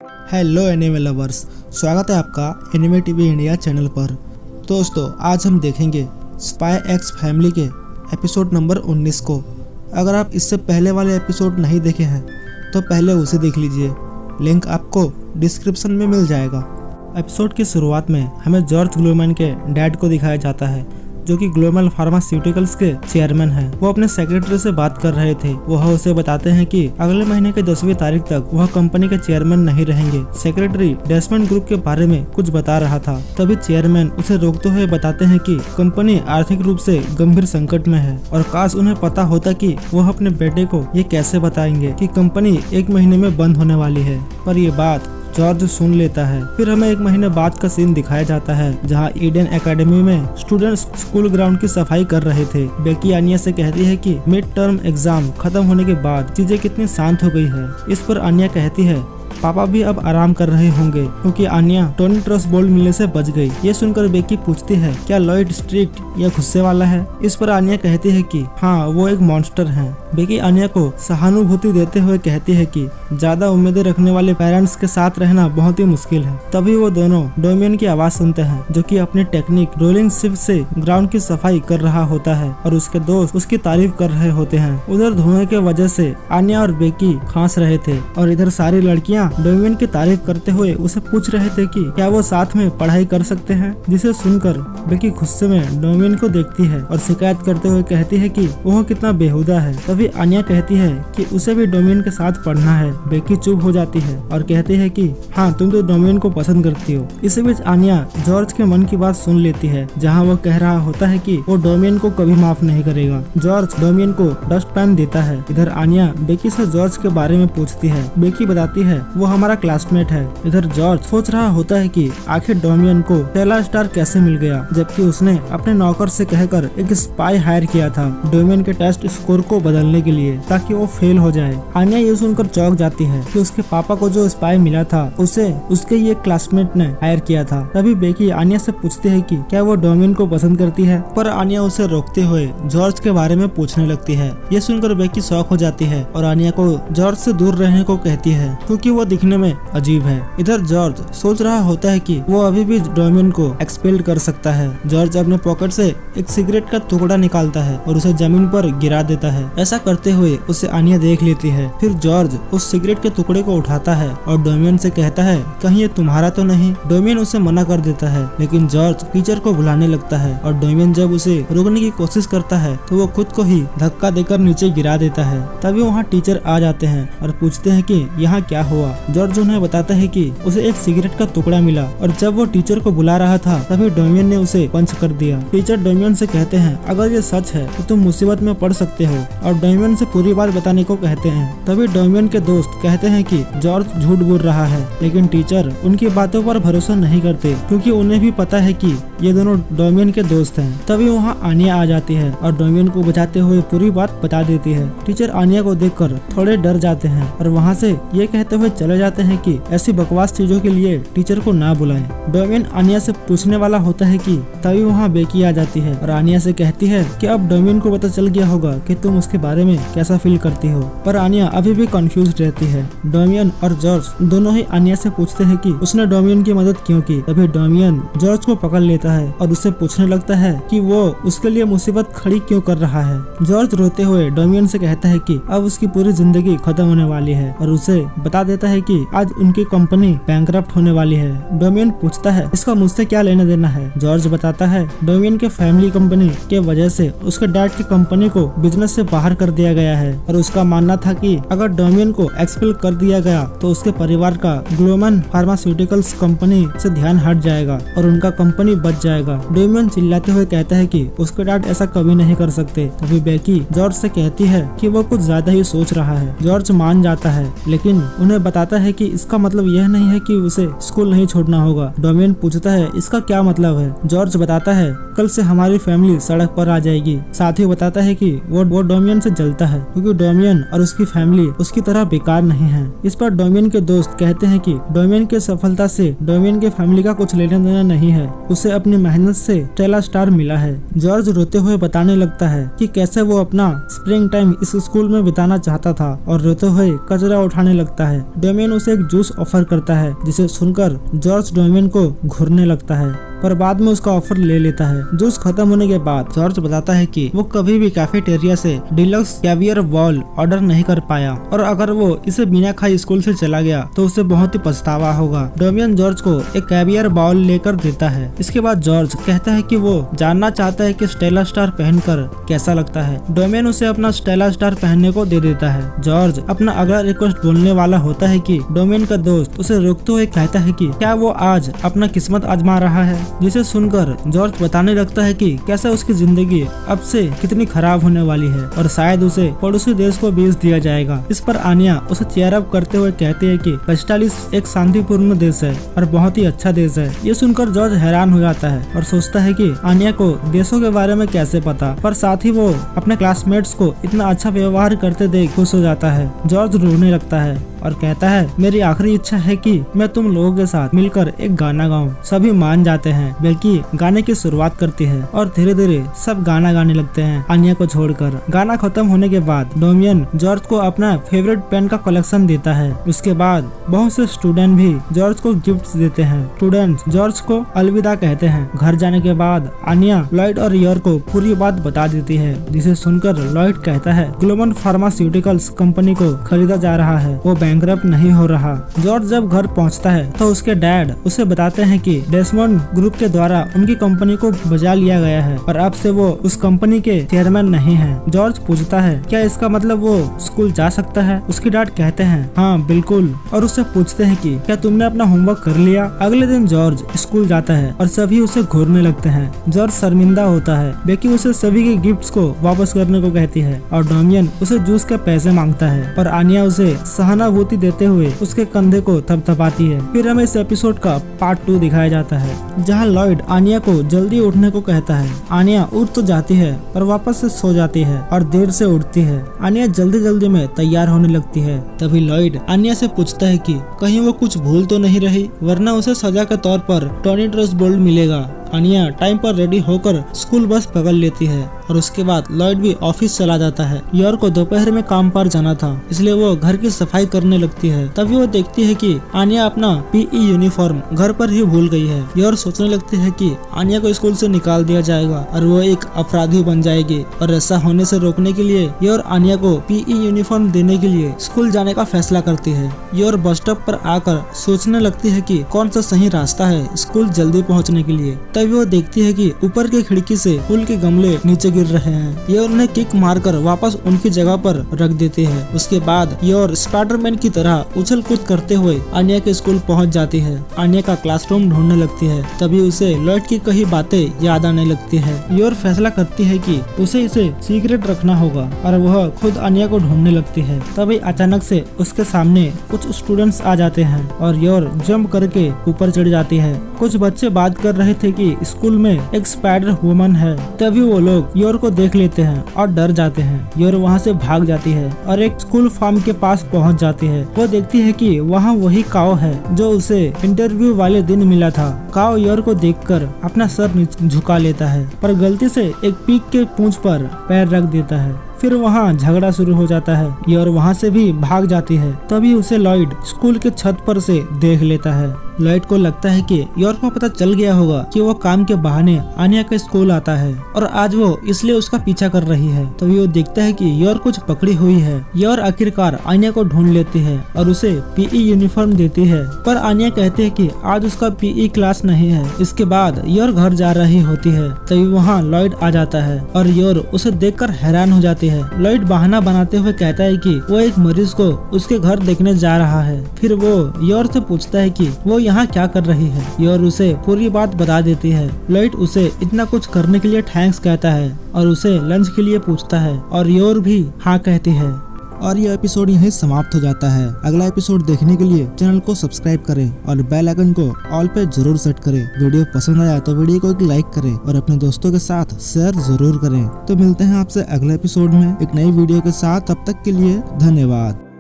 Hello anime lovers, स्वागत है आपका एनिमे टीवी इंडिया चैनल पर। दोस्तों, आज हम देखेंगे स्पाई एक्स फैमिली के एपिसोड नंबर 19 को। अगर आप इससे पहले वाले एपिसोड नहीं देखे हैं तो पहले उसे देख लीजिए, लिंक आपको डिस्क्रिप्शन में मिल जाएगा। एपिसोड की शुरुआत में हमें जॉर्ज ग्लोमैन के डैड को दिखाया जाता है, जो कि ग्लोबल फार्मास्यूटिकल्स के चेयरमैन हैं। वो अपने सेक्रेटरी से बात कर रहे थे। वह उसे बताते हैं कि अगले महीने के 10वीं तारीख तक वह कंपनी के चेयरमैन नहीं रहेंगे। सेक्रेटरी डेस्मंड ग्रुप के बारे में कुछ बता रहा था, तभी चेयरमैन उसे रोकते हुए बताते हैं कि कंपनी आर्थिक रूप से गंभीर संकट में है और काश उन्हें पता होता कि वह अपने बेटे को ये कैसे बताएंगे कि कंपनी 1 महीने में बंद होने वाली है। पर ये बात जॉर्ज सुन लेता है। फिर हमें 1 महीने बाद का सीन दिखाया जाता है, जहां ईडन एकेडमी में स्टूडेंट्स स्कूल ग्राउंड की सफाई कर रहे थे। बेकी आनिया से कहती है कि मिड टर्म एग्जाम खत्म होने के बाद चीजें कितनी शांत हो गई है। इस पर आनिया कहती है पापा भी अब आराम कर रहे होंगे, क्योंकि आनिया टोनी ट्रस्ट बोल्ड मिलने से बच गई। ये सुनकर बेकी पूछती है क्या लॉयड स्ट्रिक्ट या गुस्से वाला है। इस पर आनिया कहती है कि हाँ, वो एक मॉन्स्टर है। बेकी आनिया को सहानुभूति देते हुए कहती है कि ज्यादा उम्मीदें रखने वाले पेरेंट्स के साथ रहना बहुत ही मुश्किल है। तभी वो दोनों डोमियन की आवाज सुनते हैं, जो कि अपनी टेक्निक रोलिंग शिफ्ट से ग्राउंड की सफाई कर रहा होता है और उसके दोस्त उसकी तारीफ कर रहे होते हैं। उधर धुएं के वजह से आनिया और बेकी खांस रहे थे और इधर सारी लड़कियां डोमियन की तारीफ करते हुए उसे पूछ रहे थे कि क्या वो साथ में पढ़ाई कर सकते हैं, जिसे सुनकर बेकी गुस्से में डोमियन को देखती है और शिकायत करते हुए कहती है कि वह कितना बेहुदा है। तभी आनिया कहती है कि उसे भी डोमियन के साथ पढ़ना है। बेकी चुप हो जाती है और कहती है कि हाँ, तुम तो डोमियन को पसंद करती हो। इसी बीच आनिया जॉर्ज के मन की बात सुन लेती है, जहाँ वो कह रहा होता है कि वो डोमियन को कभी माफ नहीं करेगा। जॉर्ज डोमियन को डस्ट पैन देता है। इधर आनिया बेकी से जॉर्ज के बारे में पूछती है। बेकी बताती है वो हमारा क्लासमेट है। इधर जॉर्ज सोच रहा होता है कि आखिर डोमियन को टेला स्टार कैसे मिल गया, जबकि उसने अपने नौकर से कहकर एक स्पाई हायर किया था डोमियन के टेस्ट स्कोर को बदलने के लिए, ताकि वो फेल हो जाए। आनिया ये सुनकर चौंक जाती है कि उसके पापा को जो स्पाई मिला था उसे उसके ही एक क्लासमेट ने हायर किया था। तभी बेकी आनिया से पूछती है कि क्या वो डोमियन को पसंद करती है, पर आनिया उसे रोकते हुए जॉर्ज के बारे में पूछने लगती है। ये सुनकर बेकी शॉक हो जाती है और आनिया को जॉर्ज से दूर रहने को कहती है, क्योंकि वो दिखने में अजीब है। इधर जॉर्ज सोच रहा होता है कि वो अभी भी डोमियन को एक्सपेल कर सकता है। जॉर्ज अपने पॉकेट से एक सिगरेट का टुकड़ा निकालता है और उसे जमीन पर गिरा देता है। ऐसा करते हुए उसे आनिया देख लेती है। फिर जॉर्ज उस सिगरेट के टुकड़े को उठाता है और डोमियन से कहता है कहीं ये तुम्हारा तो नहीं। डोमियन उसे मना कर देता है, लेकिन जॉर्ज टीचर को बुलाने लगता है और डोमियन जब उसे रोकने की कोशिश करता है तो वो खुद को ही धक्का देकर नीचे गिरा देता है। तभी वहाँ टीचर आ जाते हैं और पूछते हैं कि यहाँ क्या हुआ। जॉर्ज उन्हें बताता है कि उसे एक सिगरेट का टुकड़ा मिला और जब वो टीचर को बुला रहा था तभी डोमियन ने उसे पंच कर दिया। टीचर डोमियन से कहते हैं अगर ये सच है तो तुम मुसीबत में पड़ सकते हो और डोमियन से पूरी बात बताने को कहते हैं। तभी डोमियन के दोस्त कहते हैं कि जॉर्ज झूठ बोल रहा है, लेकिन टीचर उनकी बातों पर भरोसा नहीं करते, क्योंकि उन्हें भी पता है कि ये दोनों डोमियन के दोस्त हैं। तभी वहाँ आनिया आ जाती है और डोमियन को बचाते हुए पूरी बात बता देती है। टीचर आनिया को देखकर थोड़े डर जाते हैं और वहाँ से ये कहते हुए चले जाते हैं कि ऐसी बकवास चीजों के लिए टीचर को ना बुलाएं। डोमियन आनिया से पूछने वाला होता है कि तभी वहाँ बेकी आ जाती है और आनिया से कहती है कि अब डोमियन को पता चल गया होगा कि तुम उसके बारे में कैसा फील करती हो। पर आनिया अभी भी कंफ्यूज रहती है। डोमियन और जॉर्ज दोनों ही आनिया से पूछते हैं कि उसने डोमियन की मदद क्यों की। तभी डोमियन जॉर्ज को पकड़ लेता है और उससे पूछने लगता है कि वो उसके लिए मुसीबत खड़ी क्यों कर रहा है। जॉर्ज रोते हुए डोमियन से कहता है कि अब उसकी पूरी जिंदगी खत्म होने वाली है और उसे बता देता है कि आज उनकी कंपनी बैंकरप्ट होने वाली है। डोमियन पूछता है इसका मुझसे क्या लेना देना है। जॉर्ज बताता है डोमियन के फैमिली कंपनी के वजह से उसके डैड की कंपनी को बिजनेस से बाहर कर दिया गया है और उसका मानना था कि अगर डोमियन को एक्सपेल कर दिया गया तो उसके परिवार का ग्लोमन फार्मास्यूटिकल्स कंपनी से ध्यान हट जाएगा और उनका कंपनी बच जाएगा। डोमियन चिल्लाते हुए कहता है कि उसके डैड ऐसा कभी नहीं कर सकते। तभी बेकी जॉर्ज से कहती है कि वो कुछ ज्यादा ही सोच रहा है। जॉर्ज मान जाता है, लेकिन उन्हें बताता है कि इसका मतलब यह नहीं है कि उसे स्कूल नहीं छोड़ना होगा। डोमियन पूछता है इसका क्या मतलब है। जॉर्ज बताता है कल से हमारी फैमिली सड़क पर आ जाएगी। साथ ही बताता है कि वो डोमियन से जलता है, क्योंकि डोमियन और उसकी फैमिली उसकी तरह बेकार नहीं है। इस पर डोमियन के दोस्त कहते हैं कि डोमियन की सफलता से डोमियन के फैमिली का कुछ लेना देना नहीं है, उसे अपनी मेहनत से टेला स्टार मिला है। जॉर्ज रोते हुए बताने लगता है कि कैसे वो अपना स्प्रिंग टाइम इस स्कूल में बिताना चाहता था और रोते हुए कचरा उठाने लगता है। डोमियन उसे एक जूस ऑफर करता है, जिसे सुनकर जॉर्ज डोमियन को घूरने लगता है, पर बाद में उसका ऑफर ले लेता है। जूस खत्म होने के बाद जॉर्ज बताता है कि वो कभी भी कैफेटेरिया से डिलक्स कैवियर बॉल ऑर्डर नहीं कर पाया और अगर वो इसे बिना खाए स्कूल से चला गया तो उसे बहुत ही पछतावा होगा। डोमियन जॉर्ज को एक कैवियर बॉल लेकर देता है। इसके बाद जॉर्ज कहता है कि वो जानना चाहता है कि स्टेला स्टार पहनकर कैसा लगता है। डोमियन उसे अपना स्टेला स्टार पहनने को दे देता है। जॉर्ज अपना अगला रिक्वेस्ट बोलने वाला होता है कि डोमियन का दोस्त उसे रोकते हुए कहता है कि क्या वो आज अपना किस्मत आजमा रहा है, जिसे सुनकर जॉर्ज बताने लगता है कि कैसे उसकी जिंदगी अब से कितनी खराब होने वाली है और शायद उसे पड़ोसी देश को बेच दिया जाएगा। इस पर आनिया उसे चेयर अप करते हुए कहती है कि वेस्टालिस एक शांतिपूर्ण देश है और बहुत ही अच्छा देश है। ये सुनकर जॉर्ज हैरान हो जाता है और सोचता है कि आनिया को देशों के बारे में कैसे पता, पर साथ ही वो अपने क्लासमेट्स को इतना अच्छा व्यवहार करते देख खुश हो जाता है। जॉर्ज रोने लगता है और कहता है, मेरी आखिरी इच्छा है कि मैं तुम लोगों के साथ मिलकर एक गाना गाऊं। सभी मान जाते हैं, बल्कि गाने की शुरुआत करती है और धीरे धीरे सब गाना गाने लगते हैं आनिया को छोड़कर। गाना खत्म होने के बाद डोमियन जॉर्ज को अपना फेवरेट पेन का कलेक्शन देता है। उसके बाद बहुत से स्टूडेंट भी जॉर्ज को गिफ्ट देते हैं। स्टूडेंट्स जॉर्ज को अलविदा कहते हैं। घर जाने के बाद आनिया लॉयड और यर को पूरी बात बता देती है, जिसे सुनकर लॉयड कहता है ग्लोबल फार्मास्यूटिकल्स कंपनी को खरीदा जा रहा है, वो बैंकरप्ट नहीं हो रहा। जॉर्ज जब घर पहुंचता है तो उसके डैड उसे बताते हैं कि डेसमंड ग्रुप के द्वारा उनकी कंपनी को बजा लिया गया है और अब से वो उस कंपनी के चेयरमैन नहीं है। जॉर्ज पूछता है, क्या इसका मतलब वो स्कूल जा सकता है? उसके डैड कहते हैं, हाँ बिल्कुल, और उससे पूछते हैं कि क्या तुमने अपना होमवर्क कर लिया? अगले दिन जॉर्ज स्कूल जाता है और सभी उसे घूरने लगते हैं। जॉर्ज शर्मिंदा होता है। बेकी उसे सभी के गिफ्ट्स को वापस करने को कहती है और डोमियन उसे जूस के पैसे मांगता है और आनिया उसे सहानुभूति देते हुए उसके कंधे को थपथपाती है। फिर हमें इस एपिसोड का पार्ट 2 दिखाया जाता है, जहां लॉयड आनिया को जल्दी उठने को कहता है। आनिया उठ तो जाती है पर वापस से सो जाती है और देर से उठती है। आनिया जल्दी जल्दी में तैयार होने लगती है। तभी लॉयड आनिया से पूछता है कि कहीं वो कुछ भूल तो नहीं रही, वरना उसे सजा के तौर पर टॉनी ट्रस्ट बोल्ड मिलेगा। आनिया टाइम पर रेडी होकर स्कूल बस पकड़ लेती है और उसके बाद लॉयड भी ऑफिस चला जाता है। योर को दोपहर में काम पर जाना था, इसलिए वो घर की सफाई करने लगती है। तभी वो देखती है कि आनिया अपना पीई यूनिफॉर्म घर पर ही भूल गई है। योर सोचने लगती है कि आनिया को स्कूल से निकाल दिया जाएगा और वो एक अपराधी बन जाएगी, और ऐसा होने से रोकने के लिए योर आनिया को पीई यूनिफॉर्म देने के लिए स्कूल जाने का फैसला करती है। योर बस स्टॉप पर आकर सोचने लगती है कि कौन सा सही रास्ता है स्कूल जल्दी पहुँचने के लिए। तभी वो देखती है कि ऊपर की खिड़की से फूल के गमले नीचे गिर रहे हैं। ये उन्हें किक मारकर वापस उनकी जगह पर रख देते हैं। उसके बाद योर स्पाइडरमैन की तरह उछल कूद करते हुए आनिया के स्कूल पहुंच जाती है। आनिया का क्लासरूम ढूंढने लगती है। तभी उसे लॉयड की कई बातें याद आने लगती है। योर फैसला करती है कि उसे इसे सीक्रेट रखना होगा और वह खुद आनिया को ढूंढने लगती है। तभी अचानक से उसके सामने कुछ स्टूडेंट्स आ जाते हैं और योर जंप करके ऊपर चढ़ जाती है। कुछ बच्चे बात कर रहे थे कि स्कूल में एक स्पाइडर वुमन है। तभी वो लोग योर को देख लेते हैं और डर जाते हैं। योर वहाँ से भाग जाती है और एक स्कूल फार्म के पास पहुँच जाती है। वो देखती है कि वहाँ वही काओ है जो उसे इंटरव्यू वाले दिन मिला था। काओ योर को देखकर अपना सर झुका लेता है, पर गलती से एक पीक के पूंछ पर पैर रख देता है। फिर वहाँ झगड़ा शुरू हो जाता है। योर वहाँ से भी भाग जाती है। तभी उसे लॉयड स्कूल के छत पर से देख लेता है। लॉयड को लगता है कि योर को पता चल गया होगा कि वो काम के बहाने आनिया के स्कूल आता है और आज वो इसलिए उसका पीछा कर रही है। तभी वो देखता है कि योर कुछ पकड़ी हुई है। योर आखिरकार आनिया को ढूंढ लेती है और उसे पीई यूनिफॉर्म देती है, पर आनिया कहती है कि आज उसका पीई क्लास नहीं है। इसके बाद योर घर जा रही होती है। तभी वहाँ लॉयड आ जाता है और योर उसे देखकर हैरान हो जाती है। लॉयड बहाना बनाते हुए कहता है कि वो एक मरीज को उसके घर देखने जा रहा है। फिर वो योर से पूछता है कि वो यहाँ क्या कर रही है। योर उसे पूरी बात बता देती है। लॉयड उसे इतना कुछ करने के लिए थैंक्स कहता है और उसे लंच के लिए पूछता है और योर भी हाँ कहती है। और यह एपिसोड यहीं समाप्त हो जाता है। अगला एपिसोड देखने के लिए चैनल को सब्सक्राइब करें और बेल आइकन को ऑल पे जरूर सेट करें। वीडियो पसंद आया तो वीडियो को एक लाइक करें और अपने दोस्तों के साथ शेयर जरूर करें। तो मिलते हैं आपसे अगले एपिसोड में एक नई वीडियो के साथ। तब तक के लिए धन्यवाद।